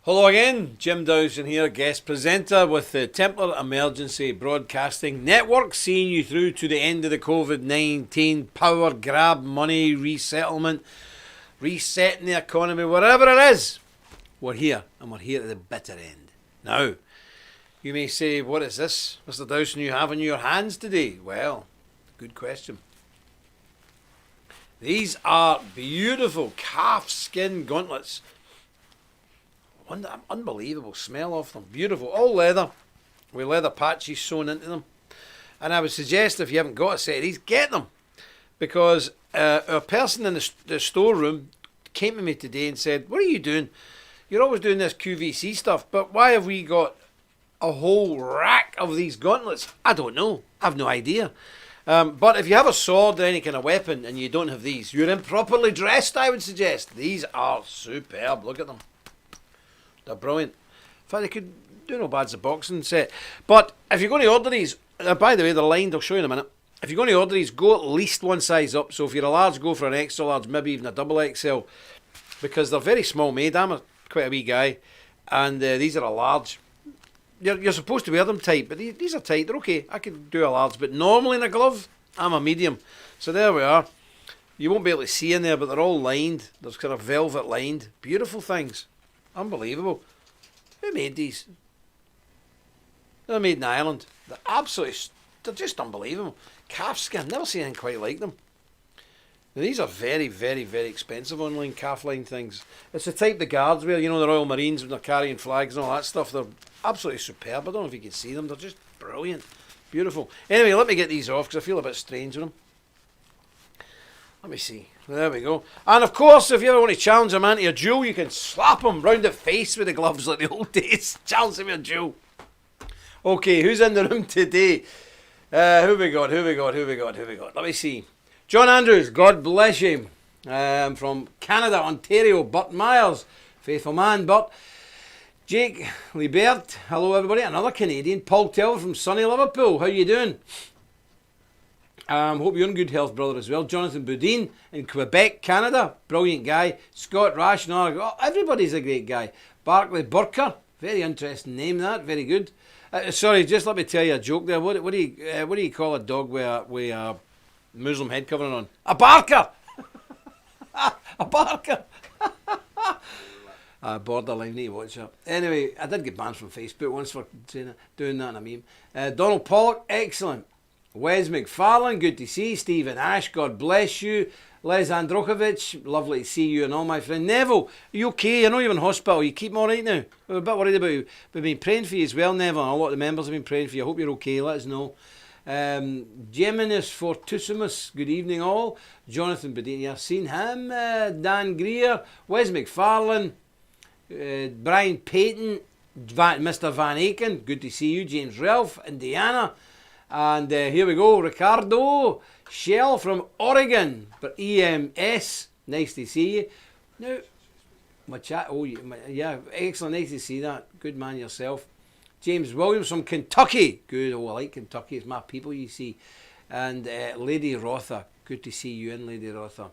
Hello again, Jim Dowson here, guest presenter with the Templar Emergency Broadcasting Network, seeing you through to the end of the COVID-19 power grab, money, resettlement, resetting the economy, whatever it is. We're here, and we're here at the bitter end. Now, you may say, what is this, Mr. Dowson, you have in your hands today? Well, good question. These are beautiful calf skin gauntlets. Unbelievable smell of them. Beautiful. All leather, with leather patches sewn into them. And I would suggest if you haven't got a set of these, get them. Because a person in the storeroom came to me today and said, what are you doing? You're always doing this QVC stuff, but why have we got a whole rack of these gauntlets? I don't know. I've no idea. But if you have a sword or any kind of weapon and you don't have these, you're improperly dressed, I would suggest. These are superb. Look at them. They're brilliant. In fact, they could do no bad as a boxing set. But if you're going to order these, by the way, they're lined, I'll show you in a minute. If you're going to order these, go at least one size up. So if you're a large, go for an extra large, maybe even a double XL. Because they're very small made. I'm quite a wee guy. And these are a large. You're supposed to wear them tight, but these are tight. They're okay. I could do a large. But normally in a glove, I'm a medium. So there we are. You won't be able to see in there, but they're all lined. They're kind of velvet lined. Beautiful things. Unbelievable. Who made these? They're made in Ireland. They're just unbelievable. Calf skin, never seen anything quite like them. Now, these are very, very, very expensive online calf line things. It's the type the guards wear, you know, the Royal Marines when they're carrying flags and all that stuff. They're absolutely superb. I don't know if you can see them. They're just brilliant. Beautiful. Anyway, let me get these off because I feel a bit strange with them. Let me see. There we go. And of course, if you ever want to challenge a man to a duel, you can slap him round the face with the gloves like the old days. Challenge him to a duel. Okay, who's in the room today? Who we got? Let me see. John Andrews, God bless you. From Canada, Ontario, Burt Myers. Faithful man, Burt. Jake Liebert, hello everybody. Another Canadian. Paul Teller from sunny Liverpool. How you doing? Hope you're in good health, brother, as well. Jonathan Boudin in Quebec, Canada. Brilliant guy. Scott Rational. Oh, everybody's a great guy. Barclay Burker. Very interesting name, that. Very good. Sorry, just let me tell you a joke there. What do you call a dog with a Muslim head covering on? A barker! A barker! Borderline, need to watch that. Anyway, I did get banned from Facebook once for saying that, doing that in a meme. Donald Pollock, excellent. Wes McFarlane, good to see. Stephen Ash, God bless you. Les Androkovich, lovely to see you and all, my friend. Neville, are you okay? I know you're in hospital. You keep all right now? We're a bit worried about you. We've been praying for you as well, Neville. A lot of the members have been praying for you. I hope you're okay. Let us know. Geminus Fortussimus, good evening all. Jonathan Bedini, I've seen him. Dan Greer, Wes McFarlane, Brian Payton, Mr. Van Aken, good to see you. James Ralph, Indiana. And here we go, Ricardo Shell from Oregon, for EMS. Nice to see you. Now, my chat. Oh, yeah, excellent. Nice to see that. Good man yourself. James Williams from Kentucky. Good. Oh, I like Kentucky. It's my people, you see. And Lady Rotha. Good to see you in, Lady Rotha.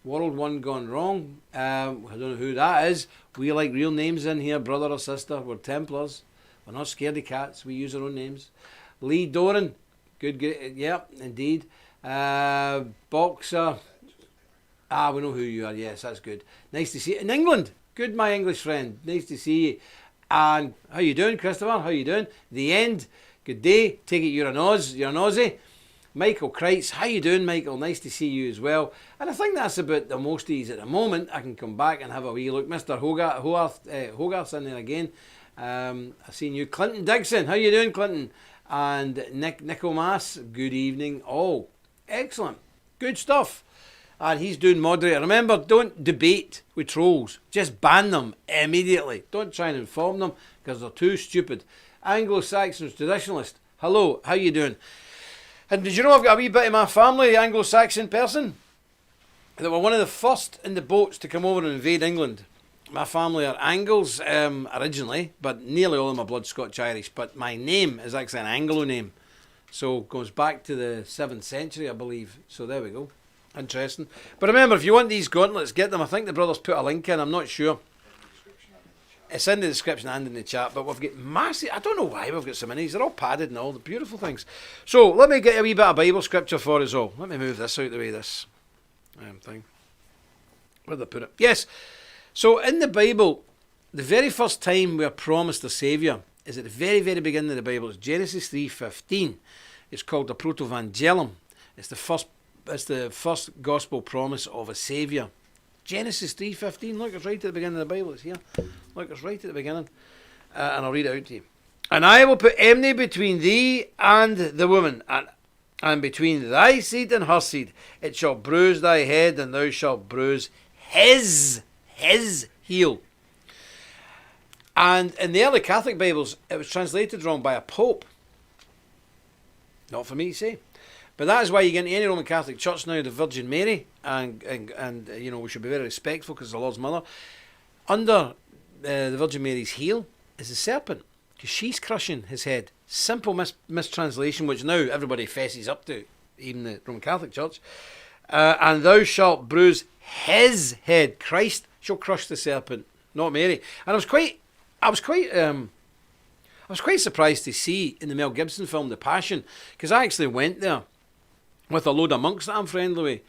World One Gone Wrong. I don't know who that is. We like real names in here, brother or sister. We're Templars. We're not scared of cats. We use our own names. Lee Doran, good, yeah, indeed. Boxer, we know who you are, yes, that's good. Nice to see you. In England, good, my English friend, nice to see you. And how you doing, Christopher, how you doing? The End, good day, take it you're an Aussie. Michael Kreitz, how you doing, Michael? Nice to see you as well. And I think that's about the most ease at the moment. I can come back and have a wee look. Mr. Hogarth's in there again. I've seen you. Clinton Dixon, how you doing, Clinton? And Nico Mass, good evening. Oh, excellent. Good stuff. And he's doing moderator. Remember, don't debate with trolls. Just ban them immediately. Don't try and inform them because they're too stupid. Anglo-Saxons traditionalist. Hello, how you doing? And did you know I've got a wee bit of my family, the Anglo-Saxon person? They were one of the first in the boats to come over and invade England. My family are Angles originally, but nearly all of my blood's Scotch-Irish. But my name is actually an Anglo name. So it goes back to the 7th century, I believe. So there we go. Interesting. But remember, if you want these gauntlets, get them. I think the brothers put a link in. I'm not sure. It's in the description and in the chat, but we've got massive, I don't know why we've got so many. They're all padded and all the beautiful things. So let me get a wee bit of Bible scripture for us all. Let me move this out of the way, this thing. Where did I put it? Yes. So in the Bible, the very first time we are promised a Saviour is at the very, very beginning of the Bible. It's Genesis 3:15. It's called the Protovangelium. It's the first gospel promise of a Saviour. Genesis 3:15. Look, it's right at the beginning of the Bible. It's here. Look, it's right at the beginning. And I'll read it out to you. And I will put enmity between thee and the woman, and between thy seed and her seed. It shall bruise thy head, and thou shalt bruise his heel. And in the early Catholic Bibles, it was translated wrong by a pope. Not for me to say. But that is why you get into any Roman Catholic church now, the Virgin Mary, and you know, we should be very respectful because the Lord's Mother. Under the Virgin Mary's heel is the serpent, because she's crushing his head. Simple mistranslation, which now everybody fesses up to, even the Roman Catholic Church. And thou shalt bruise his head. Christ shall crush the serpent, not Mary. And I was quite surprised to see in the Mel Gibson film The Passion, because I actually went there with a load of monks that I'm friendly with,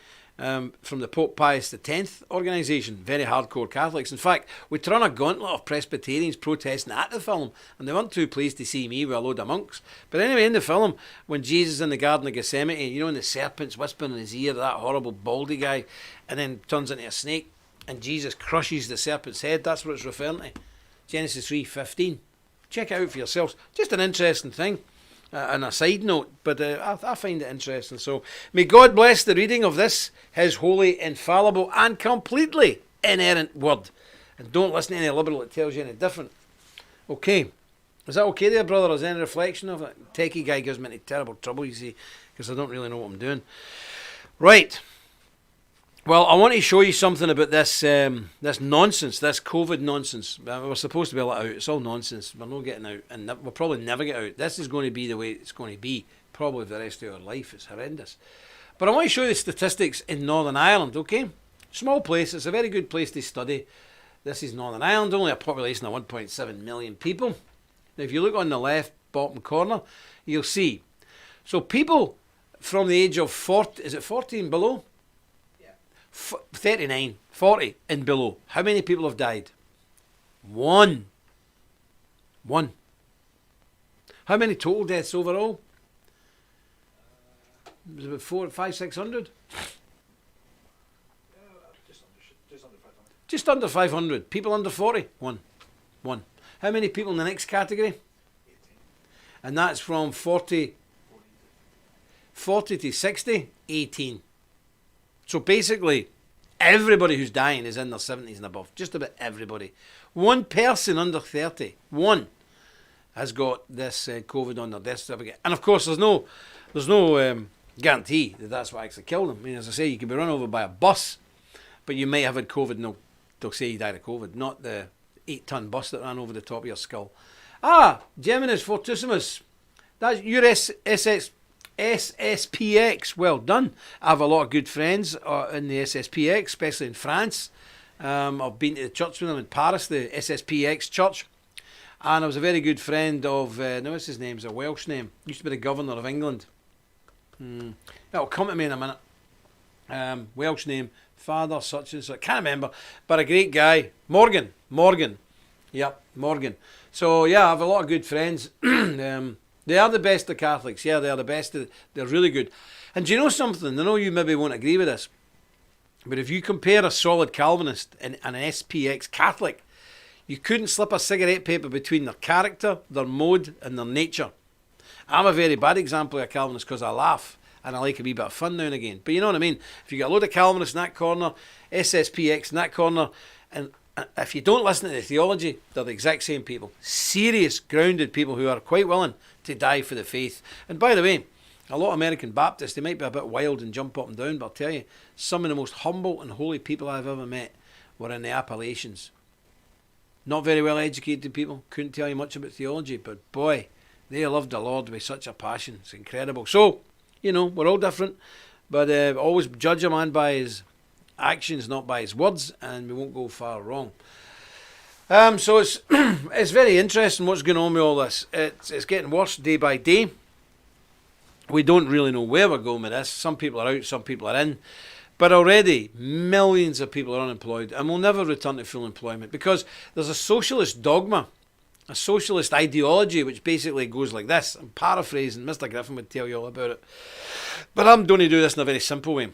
from the Pope Pius X organisation, very hardcore Catholics. In fact, we threw on a gauntlet of Presbyterians protesting at the film, and they weren't too pleased to see me with a load of monks. But anyway, in the film, when Jesus is in the Garden of Gethsemane, you know, and the serpent's whispering in his ear, that horrible baldy guy, and then turns into a snake, and Jesus crushes the serpent's head, that's what it's referring to. Genesis 3:15. Check it out for yourselves. Just an interesting thing. And a side note, but I find it interesting. So may God bless the reading of this, his holy, infallible, and completely inerrant word. And don't listen to any liberal that tells you any different. Okay. Is that okay there, brother? Is there any reflection of it? Techie guy gives me any terrible trouble, you see, because I don't really know what I'm doing. Right. Well, I want to show you something about this this nonsense, this COVID nonsense. We're supposed to be let out. It's all nonsense. We're not getting out, and we'll probably never get out. This is going to be the way it's going to be, probably for the rest of our life. It's horrendous. But I want to show you the statistics in Northern Ireland, okay? Small place. It's a very good place to study. This is Northern Ireland, only a population of 1.7 million people. Now, if you look on the left bottom corner, you'll see. So people from the age of 40, is it 40 and below? 39, 40 and below. How many people have died? One. How many total deaths overall? It was about 400, 500, 600? Just under 500. People under 40? One. How many people in the next category? 18. And that's from 40 to 60? 18. So basically, everybody who's dying is in their 70s and above. Just about everybody. One person under 30, one, has got this COVID on their death certificate. And of course, there's no guarantee that that's what actually killed them. I mean, as I say, you can be run over by a bus, but you may have had COVID and they'll say you died of COVID, not the 8-ton bus that ran over the top of your skull. Geminis Fortissimus. That's your SSPX, well done. I have a lot of good friends in the SSPX, especially in France. I've been to the church with them in Paris, the SSPX church. And I was a very good friend of, now what's his name? It's a Welsh name. Used to be the governor of England. That'll come to me in a minute. Welsh name, father, such and such. Can't remember, but a great guy. Morgan. Yep, Morgan. So yeah, I have a lot of good friends. They are the best of Catholics. Yeah, they are the best. They're really good. And do you know something? I know you maybe won't agree with this, but if you compare a solid Calvinist and an SPX Catholic, you couldn't slip a cigarette paper between their character, their mode, and their nature. I'm a very bad example of a Calvinist because I laugh and I like a wee bit of fun now and again. But you know what I mean? If you got a load of Calvinists in that corner, SSPX in that corner, and if you don't listen to the theology, they're the exact same people. Serious, grounded people who are quite willing to die for the faith. And by the way, a lot of American Baptists, they might be a bit wild and jump up and down, but I'll tell you, some of the most humble and holy people I've ever met were in the Appalachians. Not very well educated people, couldn't tell you much about theology, but boy, they loved the Lord with such a passion. It's incredible. So, you know, we're all different, but always judge a man by his actions, not by his words, and we won't go far wrong. So it's it's very interesting what's going on with all this. It's getting worse day by day. We don't really know where we're going with this. Some people are out, some people are in. But already, millions of people are unemployed and will never return to full employment because there's a socialist dogma, a socialist ideology, which basically goes like this. I'm paraphrasing, Mr. Griffin would tell you all about it. But I'm going to do this in a very simple way.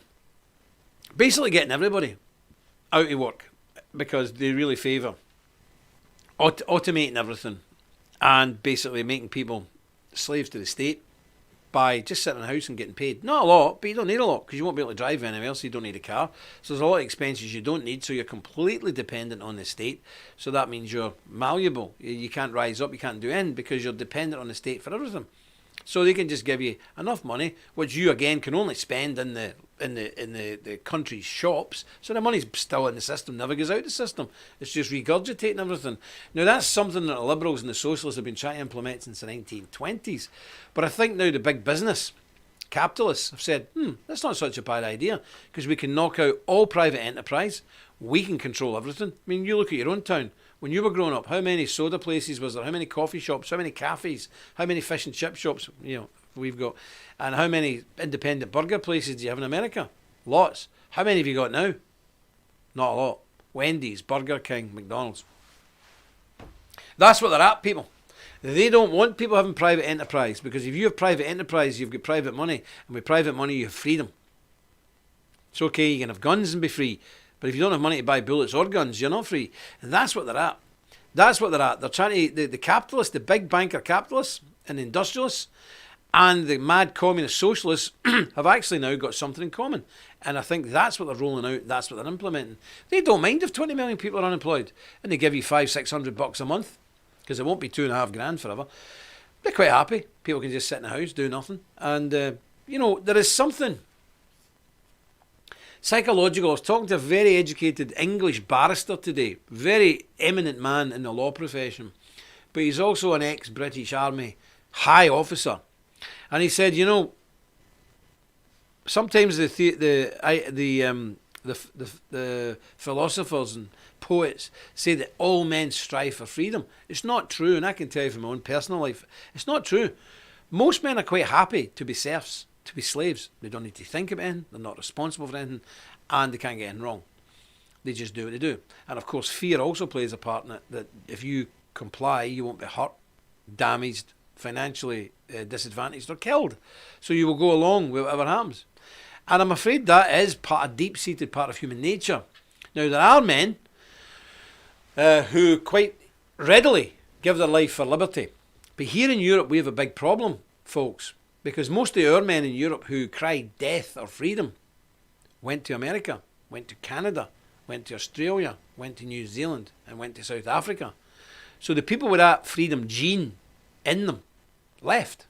Basically getting everybody out of work because they really favour automating everything and basically making people slaves to the state by just sitting in a house and getting paid. Not a lot, but you don't need a lot because you won't be able to drive anywhere, so you don't need a car. So there's a lot of expenses you don't need, so you're completely dependent on the state. So that means you're malleable. You can't rise up, you can't do anything because you're dependent on the state for everything. So they can just give you enough money, which you again can only spend in the country's shops. So the money's still in the system, never goes out of the system. It's just regurgitating everything. Now that's something that the Liberals and the Socialists have been trying to implement since the 1920s. But I think now the big business capitalists have said, that's not such a bad idea because we can knock out all private enterprise. We can control everything. I mean, you look at your own town. When you were growing up, how many soda places was there? How many coffee shops? How many cafes? How many fish and chip shops? We've got, and how many independent burger places do you have in America? Lots. How many have you got now? Not a lot. Wendy's, Burger King, McDonald's. That's what they're at, people. They don't want people having private enterprise because if you have private enterprise, you've got private money, and with private money, you have freedom. It's okay, you can have guns and be free. But if you don't have money to buy bullets or guns, you're not free. And that's what they're at. That's what they're at. They're trying to, the capitalists, the big banker capitalists and the industrialists and the mad communist socialists have actually now got something in common. And I think that's what they're rolling out. That's what they're implementing. They don't mind if 20 million people are unemployed and they give you $500-600 a month because it won't be $2.5 forever. They're quite happy. People can just sit in the house, do nothing. And, there is something psychological. I was talking to a very educated English barrister today, very eminent man in the law profession, but he's also an ex-British Army high officer, and he said, sometimes the philosophers and poets say that all men strive for freedom. It's not true, and I can tell you from my own personal life, it's not true. Most men are quite happy to be serfs, to be slaves. They don't need to think about anything, they're not responsible for anything, and they can't get anything wrong. They just do what they do. And of course fear also plays a part in it, that if you comply you won't be hurt, damaged, financially disadvantaged or killed. So you will go along with whatever happens. And I'm afraid that is a deep-seated part of human nature. Now there are men who quite readily give their life for liberty. But here in Europe we have a big problem, folks. Because most of our men in Europe who cried death or freedom went to America, went to Canada, went to Australia, went to New Zealand, and went to South Africa. So the people with that freedom gene in them left.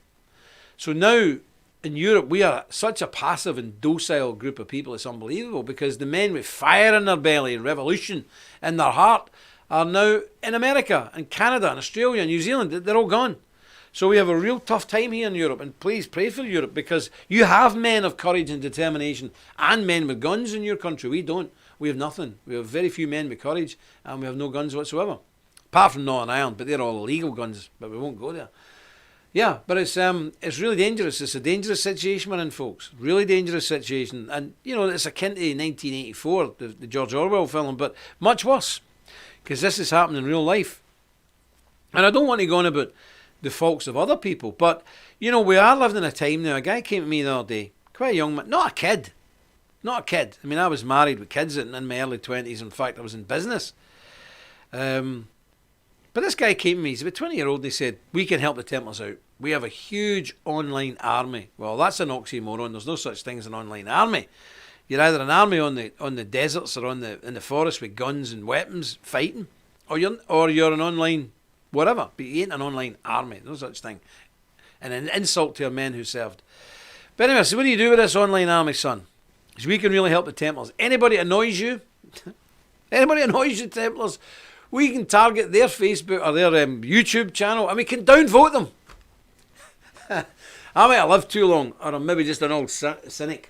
So now in Europe we are such a passive and docile group of people, it's unbelievable, because the men with fire in their belly and revolution in their heart are now in America and Canada and Australia and New Zealand. They're all gone. So we have a real tough time here in Europe, and please pray for Europe, because you have men of courage and determination and men with guns in your country. We don't. We have nothing. We have very few men with courage, and we have no guns whatsoever. Apart from Northern Ireland, but they're all illegal guns, but we won't go there. Yeah, but it's really dangerous. It's a dangerous situation we're in, folks. Really dangerous situation. And, it's akin to 1984, the George Orwell film, but much worse, because this is happening in real life. And I don't want to go on about the faults of other people, but we are living in a time now. A guy came to me the other day, quite a young man, not a kid. I mean, I was married with kids in my early 20s. In fact, I was in business. But this guy came to me, he's about 20-year-old, and he said, we can help the Templars out. We have a huge online army. Well, that's an oxymoron. There's no such thing as an online army. You're either an army on the deserts or in the forest with guns and weapons fighting, or you're an online whatever, but you ain't an online army. No such thing. And an insult to our men who served. But anyway, so what do you do with this online army, son? Because we can really help the Templars. Anybody annoys you, Templars, we can target their Facebook or their YouTube channel, and we can downvote them. I might have lived too long, or I'm maybe just an old cynic.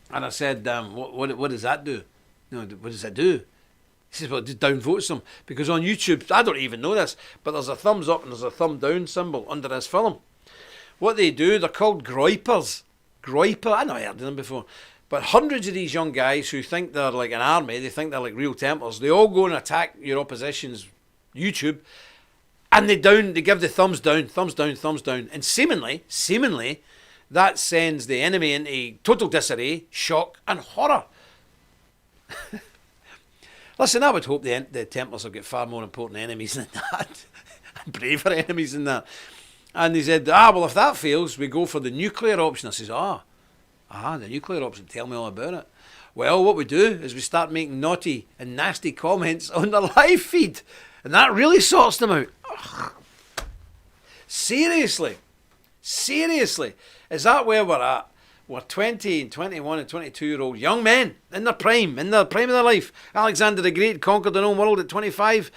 And I said, what does that do? What does that do? He He says, well, it just downvotes them. Because on YouTube, I don't even know this, but there's a thumbs up and there's a thumb down symbol under this film. What they do, they're called groypers. Groyper, I never heard of them before. But hundreds of these young guys who think they're like an army, they think they're like real Templars, they all go and attack your opposition's YouTube, and they give the thumbs down, thumbs down, thumbs down. And seemingly, that sends the enemy into total disarray, shock, and horror. Listen, I would hope the Templars will get far more important enemies than that, and braver enemies than that. And they said, well, if that fails, we go for the nuclear option. I says, the nuclear option, tell me all about it. Well, what we do is we start making naughty and nasty comments on the live feed, and that really sorts them out. Ugh. Seriously, is that where we're at? We're 20 and 21 and 22-year-old young men in their prime of their life. Alexander the Great conquered the known world at 25.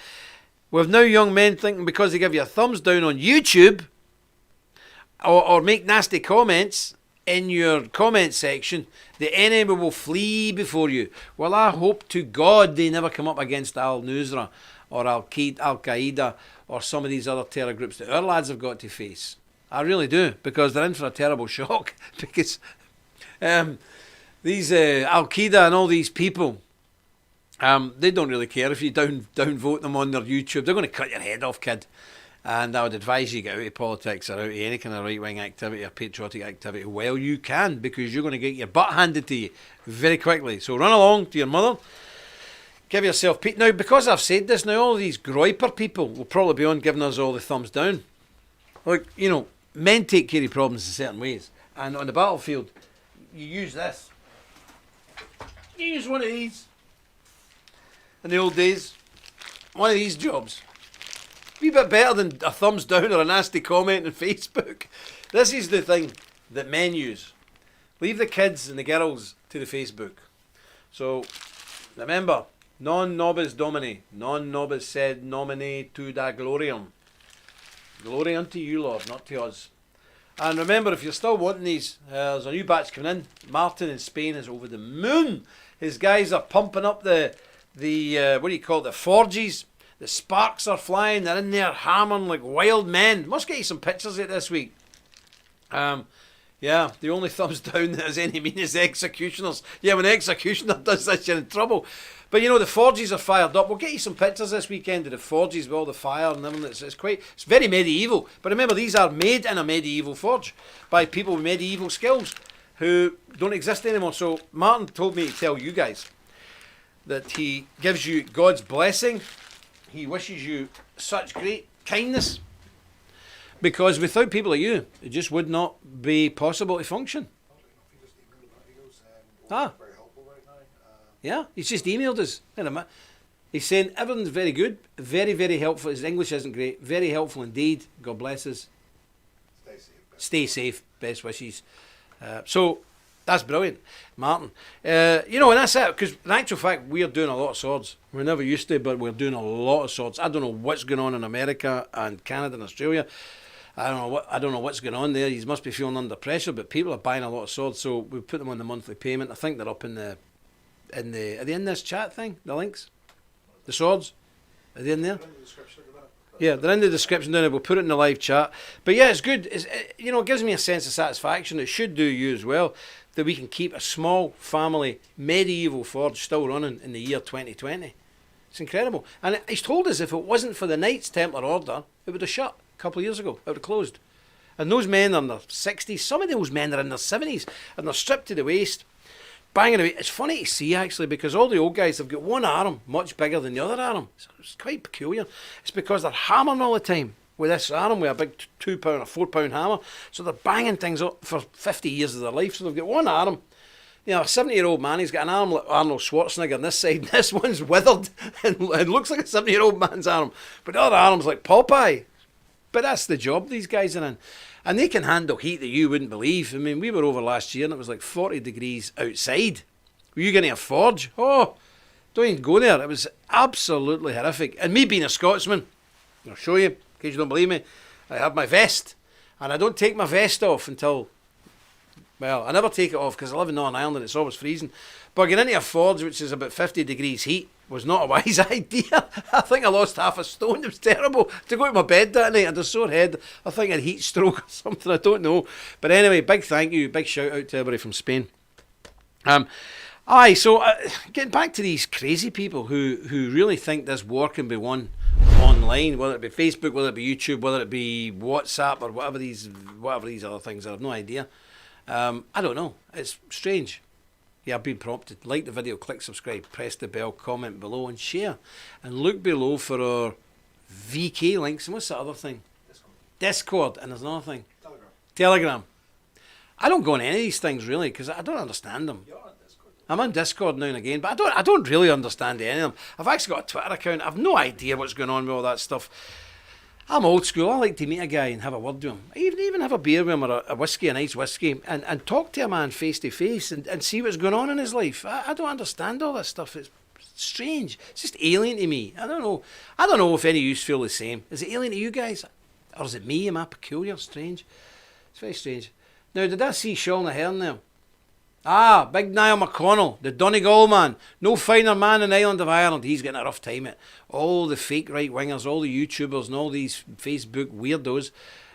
We've now young men thinking because they give you a thumbs down on YouTube or make nasty comments in your comment section, the enemy will flee before you. Well, I hope to God they never come up against Al-Nusra or Al-Qaeda or some of these other terror groups that our lads have got to face. I really do, because they're in for a terrible shock. Because these Al-Qaeda and all these people, they don't really care if you downvote them on their YouTube. They're going to cut your head off, kid. And I would advise you get out of politics or out of any kind of right-wing activity or patriotic activity while you can, because you're going to get your butt handed to you very quickly. So run along to your mother. Give yourself peace. Now, because I've said this, now all of these groyper people will probably be on giving us all the thumbs down. Like, men take care of problems in certain ways. And on the battlefield, you use this. You use one of these. In the old days, one of these jobs. A wee bit better than a thumbs down or a nasty comment on Facebook. This is the thing that men use. Leave the kids and the girls to the Facebook. So, remember, non nobis domini, non nobis sed nomine tuda gloriam. Glory unto you, Lord, not to us. And remember, if you're still wanting these, there's a new batch coming in. Martin in Spain is over the moon. His guys are pumping up the what do you call it, the forges. The sparks are flying. They're in there hammering like wild men. Must get you some pictures of it this week. Yeah, the only thumbs down that has any meaning is the executioners. Yeah, when the executioner does this, you're in trouble. But the forges are fired up. We'll get you some pictures this weekend of the forges with all the fire and everything. It's very medieval. But remember, these are made in a medieval forge by people with medieval skills who don't exist anymore. So Martin told me to tell you guys that he gives you God's blessing. He wishes you such great kindness, because without people like you, it just would not be possible to function. Yeah, he's just emailed us. He's saying everything's very good, very, very helpful. His English isn't great. Very helpful indeed. God bless us. Stay safe. Best wishes. So that's brilliant, Martin. And that's it, because in actual fact, we're doing a lot of swords. We never used to, but we're doing a lot of swords. I don't know what's going on in America and Canada and Australia. I don't know what's going on there. You must be feeling under pressure, but people are buying a lot of swords, so we put them on the monthly payment. I think they're up are they in this chat thing? The links, the swords, are they in there? Yeah, they're in the description down there. We'll put it in the live chat. But yeah, it's good. It gives me a sense of satisfaction. It should do you as well, that we can keep a small family medieval forge still running in the year 2020. It's incredible. And he's told us if it wasn't for the Knights Templar Order, it would have shut a couple of years ago. It would have closed. And those men are in their 60s. Some of those men are in their 70s. And they're stripped to the waist, banging away. It's funny to see, actually, because all the old guys have got one arm much bigger than the other arm. It's quite peculiar. It's because they're hammering all the time with this arm, with a big 2 pound or 4 pound hammer. So they're banging things up for 50 years of their life. So they've got one arm. A 70-year-old man, he's got an arm like Arnold Schwarzenegger on this side, and this one's withered and looks like a 70-year-old man's arm. But the other arm's like Popeye. But that's the job these guys are in. And they can handle heat that you wouldn't believe. I mean, we were over last year and it was like 40 degrees outside. Were you getting a forge? Oh, don't even go there. It was absolutely horrific. And me being a Scotsman, I'll show you, in case you don't believe me, I have my vest. And I don't take my vest off until Well, I never take it off because I live in Northern Ireland and it's always freezing. But getting into a forge, which is about 50 degrees heat, was not a wise idea. I think I lost half a stone. It was terrible. To go to my bed that night, I had a sore head. I think I had heat stroke or something. I don't know. But anyway, big thank you. Big shout out to everybody from Spain. So getting back to these crazy people who really think this war can be won online, whether it be Facebook, whether it be YouTube, whether it be WhatsApp or whatever these other things. I have no idea. I don't know. It's strange. Yeah, I've been prompted. Like the video, click subscribe, press the bell, comment below and share. And look below for our VK links. And what's the other thing? Discord. And there's another thing. Telegram. I don't go on any of these things really because I don't understand them. You're on Discord. I'm on Discord now and again, but I don't really understand any of them. I've actually got a Twitter account. I've no idea what's going on with all that stuff. I'm old school. I like to meet a guy and have a word with him. Even have a beer with him or a whiskey, a nice whiskey, and talk to a man face to face and see what's going on in his life. I don't understand all this stuff. It's strange. It's just alien to me. I don't know. I don't know if any of you feel the same. Is it alien to you guys? Or is it me? Am I peculiar? Strange? It's very strange. Now, did I see Sean Ahern there? Ah, big Niall McConnell, the Donegal man. No finer man in the island of Ireland. He's getting a rough time it. All the fake right-wingers, all the YouTubers and all these Facebook weirdos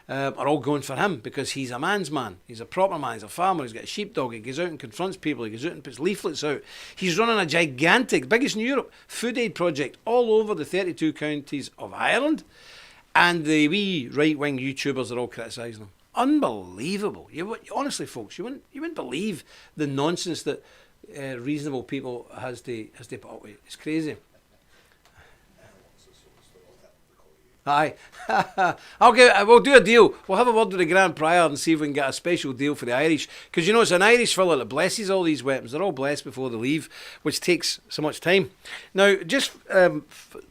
are all going for him because he's a man's man. He's a proper man. He's a farmer. He's got a sheepdog. He goes out and confronts people. He goes out and puts leaflets out. He's running a gigantic, biggest in Europe, food aid project all over the 32 counties of Ireland. And the wee right-wing YouTubers are all criticising him. Unbelievable! Honestly, folks, you wouldn't believe the nonsense that reasonable people has to put up with. It's crazy. Aye, we'll do a deal. We'll have a word with the Grand Prior and see if we can get a special deal for the Irish. Because it's an Irish fella that blesses all these weapons. They're all blessed before they leave, which takes so much time. Now, just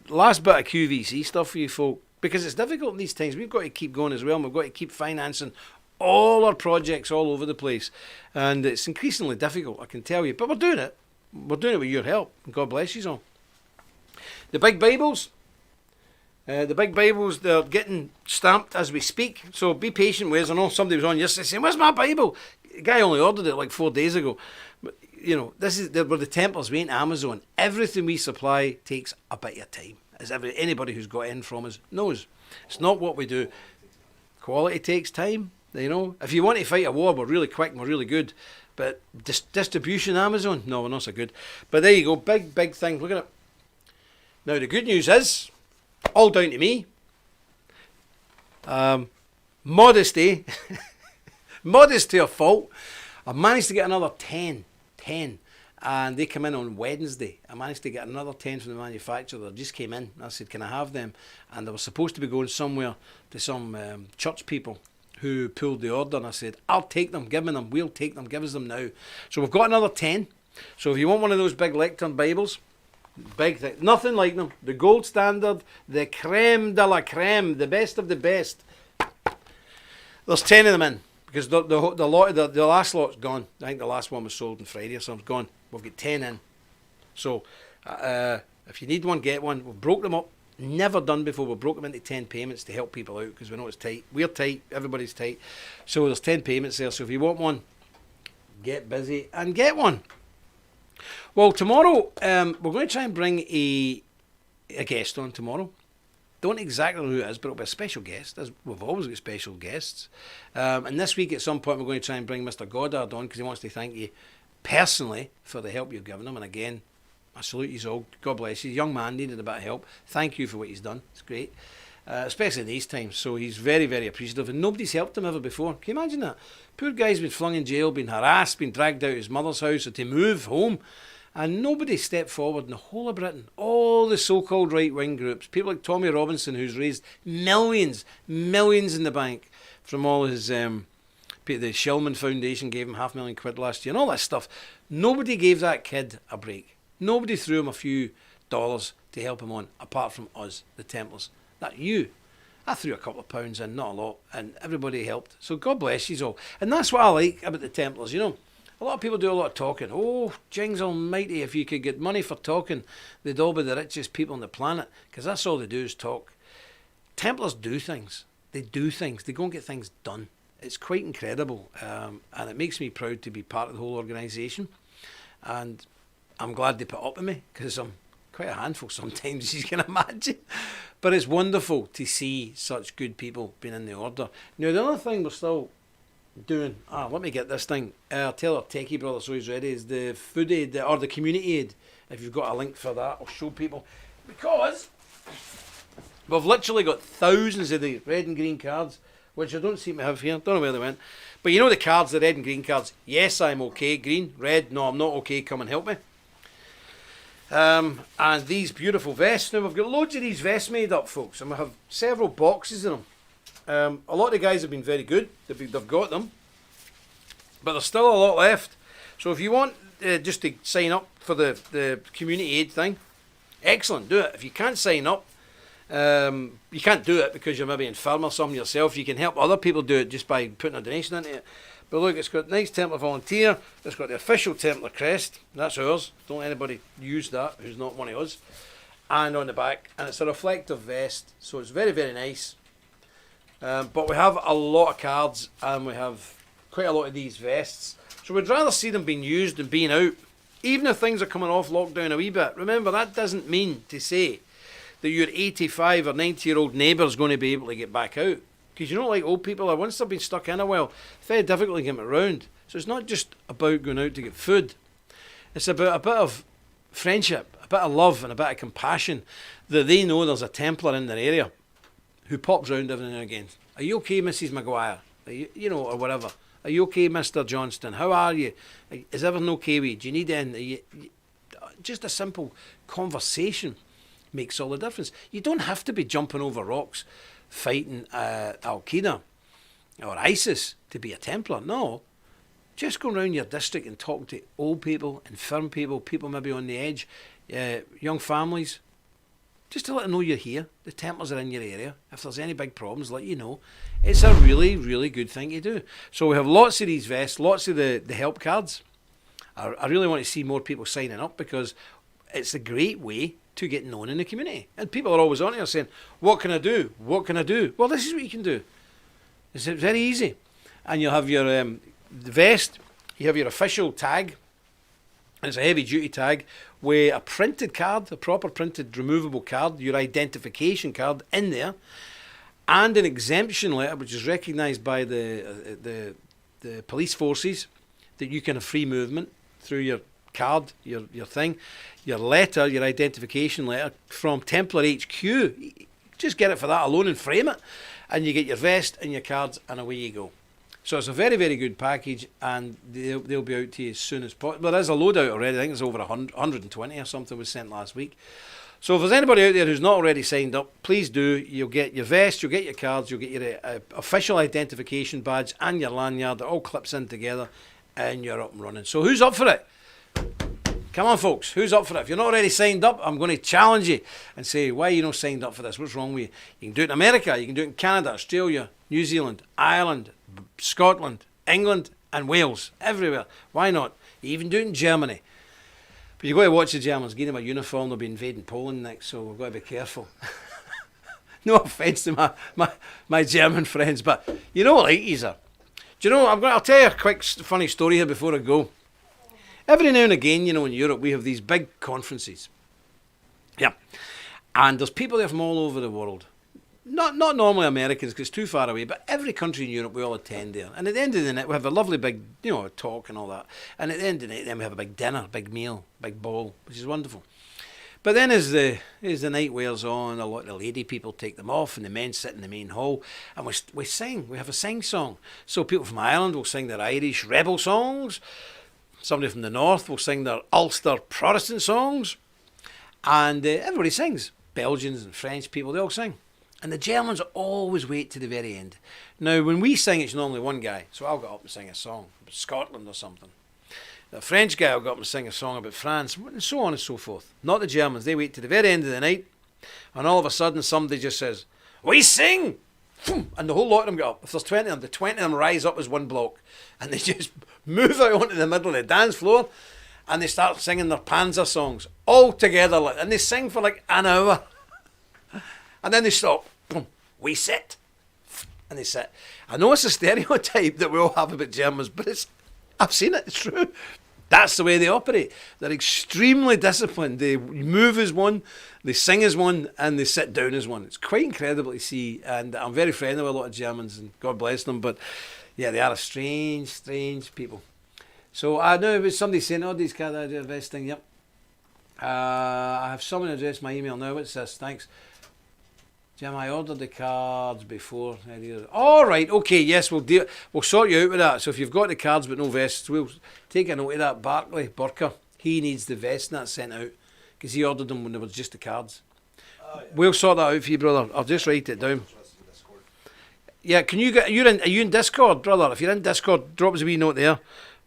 last bit of QVC stuff for you folk. Because it's difficult in these times. We've got to keep going as well, and we've got to keep financing all our projects all over the place. And it's increasingly difficult, I can tell you. But we're doing it. We're doing it with your help. And God bless you all. The big Bibles. They're getting stamped as we speak. So be patient with us. I know somebody was on yesterday saying, "Where's my Bible?" The guy only ordered it like 4 days ago. But, we're the Templars. We ain't Amazon. Everything we supply takes a bit of time. As anybody who's got in from us knows. It's not what we do. Quality takes time, If you want to fight a war, we're really quick and we're really good. But distribution, Amazon, no, we're not so good. But there you go, big thing. Look at it. Now, the good news is, all down to me. Modesty. Modesty a fault. I managed to get another 10. And they come in on Wednesday. I managed to get another 10 from the manufacturer. They just came in. I said, can I have them? And they were supposed to be going somewhere to some church people who pulled the order. And I said, I'll take them. Give me them. We'll take them. Give us them now. So we've got another 10. So if you want one of those big lectern Bibles, big thing, nothing like them. The gold standard, the creme de la creme, the best of the best. There's 10 of them in. Because the last lot's gone. I think the last one was sold on Friday or something. Gone. We've got 10 in. So, if you need one, get one. We've broke them up. Never done before. We broke them into 10 payments to help people out because we know it's tight. We're tight. Everybody's tight. So there's 10 payments there. So if you want one, get busy and get one. Well, tomorrow, we're going to try and bring a guest on tomorrow. Don't exactly know who it is, but it'll be a special guest, as we've always got special guests. And this week at some point we're going to try and bring Mr. Goddard on because he wants to thank you personally for the help you've given him. And again, I salute you all. God bless you. Young man needed a bit of help. Thank you for what he's done. It's great. Especially in these times. So he's very, very appreciative. And nobody's helped him ever before. Can you imagine that? Poor guy's been flung in jail, been harassed, been dragged out of his mother's house or to move home. And nobody stepped forward in the whole of Britain. All the so-called right-wing groups, people like Tommy Robinson, who's raised millions in the bank from all his, the Shillman Foundation gave him £500,000 last year and all that stuff. Nobody gave that kid a break. Nobody threw him a few dollars to help him on, apart from us, the Templars. That you. I threw a couple of pounds in, not a lot, and everybody helped. So God bless you all. And that's what I like about the Templars, A lot of people do a lot of talking. Oh, jings almighty, if you could get money for talking, they'd all be the richest people on the planet, because that's all they do is talk. Templars do things. They do things. They go and get things done. it's quite incredible, and it makes me proud to be part of the whole organisation. And I'm glad they put up with me, because I'm quite a handful sometimes, as you can imagine. But it's wonderful to see such good people being in the order. Now, the other thing we're still doing, let me get this thing. I'll tell our techie brother so he's ready, is the food aid, or the community aid. If you've got a link for that, I'll show people. Because we've literally got thousands of the red and green cards, which I don't seem to have here. Don't know where they went. But you know the cards, the red and green cards. Yes, I'm okay. Green, red, no, I'm not okay. Come and help me. And these beautiful vests. Now, we've got loads of these vests made up, folks, and we have several boxes of them. A lot of the guys have been very good. They've got them. But there's still a lot left. So if you want just to sign up for the community aid thing, excellent, do it. If you can't sign up, you can't do it because you're maybe infirm or something yourself. You can help other people do it just by putting a donation into it. But look, it's got Knights Templar Volunteer. It's got the official Templar crest. That's ours. Don't let anybody use that who's not one of us. And on the back. And it's a reflective vest. So it's very, very nice. But we have a lot of cards. And we have quite a lot of these vests. So we'd rather see them being used than being out. Even if things are coming off lockdown a wee bit. Remember, that doesn't mean to say that your 85 or 90-year-old neighbour is going to be able to get back out. Because you know, like old people are, once they've been stuck in a while, it's very difficult to get them around. So it's not just about going out to get food. It's about a bit of friendship, a bit of love and a bit of compassion, that they know there's a Templar in their area who pops round every now and again. Are you okay, Mrs. Maguire? Are you know, or whatever. Are you okay, Mr. Johnston? How are you? Is everything okay with you? Do you need anything? Just a simple conversation makes all the difference. You don't have to be jumping over rocks fighting Al-Qaeda or ISIS to be a Templar. No. Just go around your district and talk to old people, infirm people, people maybe on the edge, young families, just to let them know you're here. The Templars are in your area. If there's any big problems, let you know. It's a really, really good thing to do. So we have lots of these vests, lots of the help cards. I really want to see more people signing up because it's a great way to get known in the community. And people are always on here saying, what can I do? What can I do? Well, this is what you can do. It's very easy. And you'll have your the vest, you have your official tag, and it's a heavy duty tag with a printed card, a proper printed removable card, your identification card in there, and an exemption letter which is recognised by the police forces that you can have free movement through your card, your thing, your letter, your identification letter from Templar HQ. Just get it for that alone and frame it, and you get your vest and your cards, and away you go. So it's a very, very good package, and they'll be out to you as soon as possible. There is a load out already. I think it's over 120 or something was sent last week. So if there's anybody out there who's not already signed up, please do. You'll get your vest, you'll get your cards, you'll get your official identification badge and your lanyard. It all clips in together, and you're up and running. So who's up for it? Come on, folks. Who's up for it? If you're not already signed up, I'm going to challenge you and say, why are you not signed up for this? What's wrong with you? You can do it in America. You can do it in Canada, Australia, New Zealand, Ireland, Scotland, England, and Wales. Everywhere. Why not? You even do it in Germany. But you've got to watch the Germans. Give them a uniform. They'll be invading Poland next, so we've got to be careful. No offence to my German friends, but you know what like these are. Do you know, I'll tell you a quick funny story here before I go. Every now and again, you know, in Europe, we have these big conferences. Yeah. And there's people there from all over the world. Not normally Americans, because it's too far away, but every country in Europe, we all attend there. And at the end of the night, we have a lovely big, talk and all that. And at the end of the night, then we have a big dinner, big meal, big ball, which is wonderful. But then as the night wears on, a lot of the lady people take them off, and the men sit in the main hall, and we sing. We have a sing song. So people from Ireland will sing their Irish rebel songs. Somebody from the north will sing their Ulster Protestant songs. And everybody sings. Belgians and French people, they all sing. And the Germans always wait to the very end. Now, when we sing, it's normally one guy. So I'll get up and sing a song about Scotland or something. The French guy will go up and sing a song about France, and so on and so forth. Not the Germans. They wait to the very end of the night, and all of a sudden somebody just says, we sing! And the whole lot of them get up. If there's 20 of them, the 20 of them rise up as one block, and they just move out onto the middle of the dance floor, and they start singing their Panzer songs all together, and they sing for like an hour, and then they stop. We sit. and they sit. I know it's a stereotype that we all have about Germans, but I've seen it, it's true. That's the way they operate. They're extremely disciplined. They move as one, they sing as one, and they sit down as one. It's quite incredible to see, and I'm very friendly with a lot of Germans, and God bless them, but yeah, they are a strange, strange people. So I know it was somebody saying, oh, these cats are investing, yep. I have someone addressed my email now. What's this? Thanks. Jim, I ordered the cards before. All right, okay, yes, we'll sort you out with that. So if you've got the cards but no vests, we'll take a note of that. Barclay, Burker, he needs the vest and that's sent out because he ordered them when there was just the cards. Yeah. We'll sort that out for you, brother. I'll just write it down. Yeah, can you are you in Discord, brother? If you're in Discord, drop us a wee note there.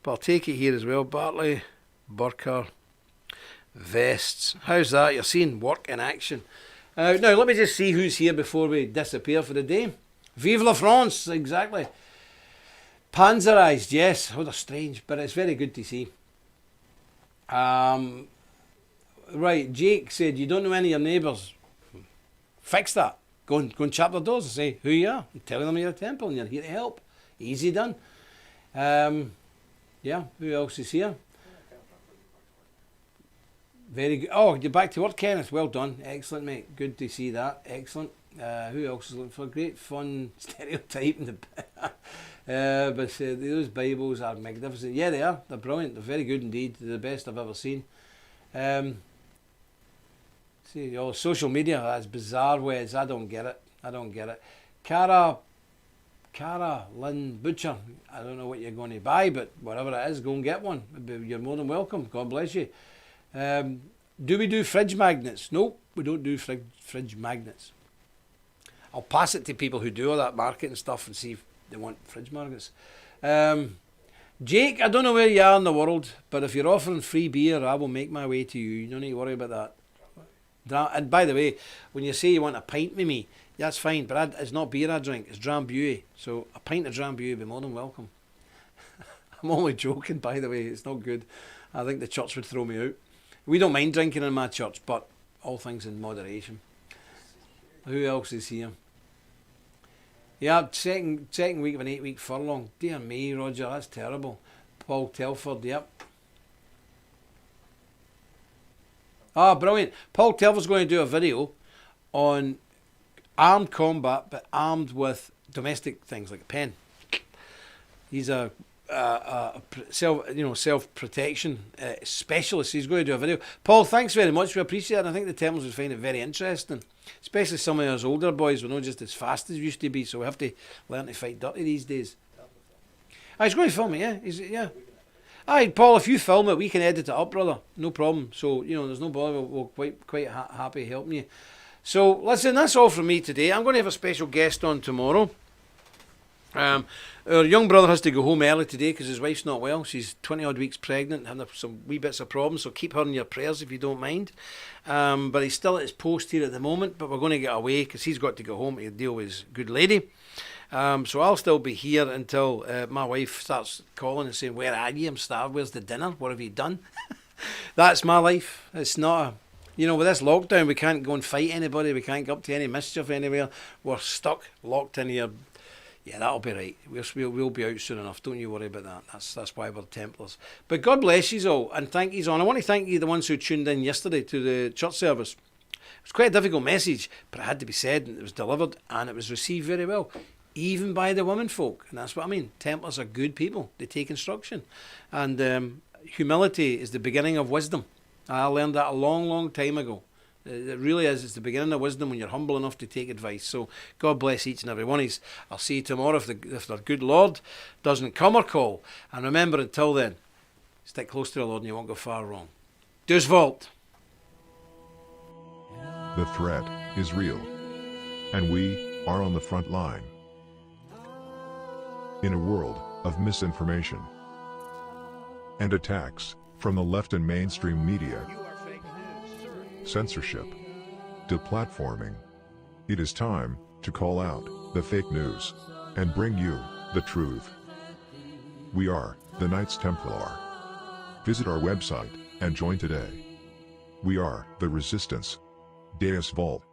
But I'll take it here as well. Bartley, Burker, vests. How's that? You're seeing work in action. Now, let me just see who's here before we disappear for the day. Vive la France, exactly. Panzerized, yes. Oh, they're strange, but it's very good to see. Right, Jake said, you don't know any of your neighbours. Fix that. Go and chap their doors and say who you are. And tell them you're a temple and you're here to help. Easy done. Yeah, who else is here? Very good. Oh, you're back to work, Kenneth. Well done. Excellent, mate. Good to see that. Excellent. Who else is looking for great fun stereotype? But those Bibles are magnificent. Yeah, they are. They're brilliant. They're very good indeed. They're the best I've ever seen. See, social media has bizarre ways. I don't get it. Cara Lynn Butcher. I don't know what you're going to buy, but whatever it is, go and get one. You're more than welcome. God bless you. Do we do fridge magnets? Nope, we don't do fridge magnets. I'll pass it to people who do all that marketing stuff and see if they want fridge magnets. Jake, I don't know where you are in the world, but if you're offering free beer, I will make my way to you. You don't need to worry about that. And by the way, when you say you want a pint with me, that's fine, but it's not beer I drink, it's Drambuie. So a pint of Drambuie would be more than welcome. I'm only joking, by the way, it's not good. I think the church would throw me out. We don't mind drinking in my church, but all things in moderation. Who else is here? Yeah, second week of an 8-week furlong. Dear me, Roger, that's terrible. Paul Telford, yep. Ah, brilliant. Paul Telford's going to do a video on armed combat, but armed with domestic things like a pen. He's a self-protection specialist. He's going to do a video. Paul, thanks very much. We appreciate it. And I think the Templars would find it very interesting, especially some of us older boys. We're not just as fast as we used to be, so we have to learn to fight dirty these days. He's going to film it, yeah. Aye, Paul, if you film it, we can edit it up, brother. No problem. So, there's no bother. We're quite happy helping you. So, listen, that's all from me today. I'm going to have a special guest on tomorrow. Our young brother has to go home early today because his wife's not well. She's 20 odd weeks pregnant and having some wee bits of problems, so keep her in your prayers if you don't mind. But he's still at his post here at the moment, but we're going to get away because he's got to go home to deal with his good lady. So I'll still be here until my wife starts calling and saying, where are you? I'm starved. Where's the dinner? What have you done? That's my life. It's not with this lockdown, we can't go and fight anybody. We can't get up to any mischief anywhere. We're stuck, locked in here. Yeah, that'll be right. We'll be out soon enough. Don't you worry about that. That's why we're Templars. But God bless you all, and thank you all. I want to thank you, the ones who tuned in yesterday to the church service. It was quite a difficult message, but it had to be said, and it was delivered, and it was received very well, even by the women folk. And that's what I mean. Templars are good people. They take instruction. And humility is the beginning of wisdom. I learned that a long, long time ago. It really is. It's the beginning of wisdom when you're humble enough to take advice. So God bless each and every one of you. I'll see you tomorrow if the good Lord doesn't come or call. And remember, until then, stick close to the Lord and you won't go far wrong. Dus Vault. The threat is real. And we are on the front line. In a world of misinformation and attacks from the left and mainstream media, censorship, deplatforming, it is time to call out the fake news and bring you the truth. We are the Knights Templar. Visit our website and join today. We are the Resistance. Deus Vault.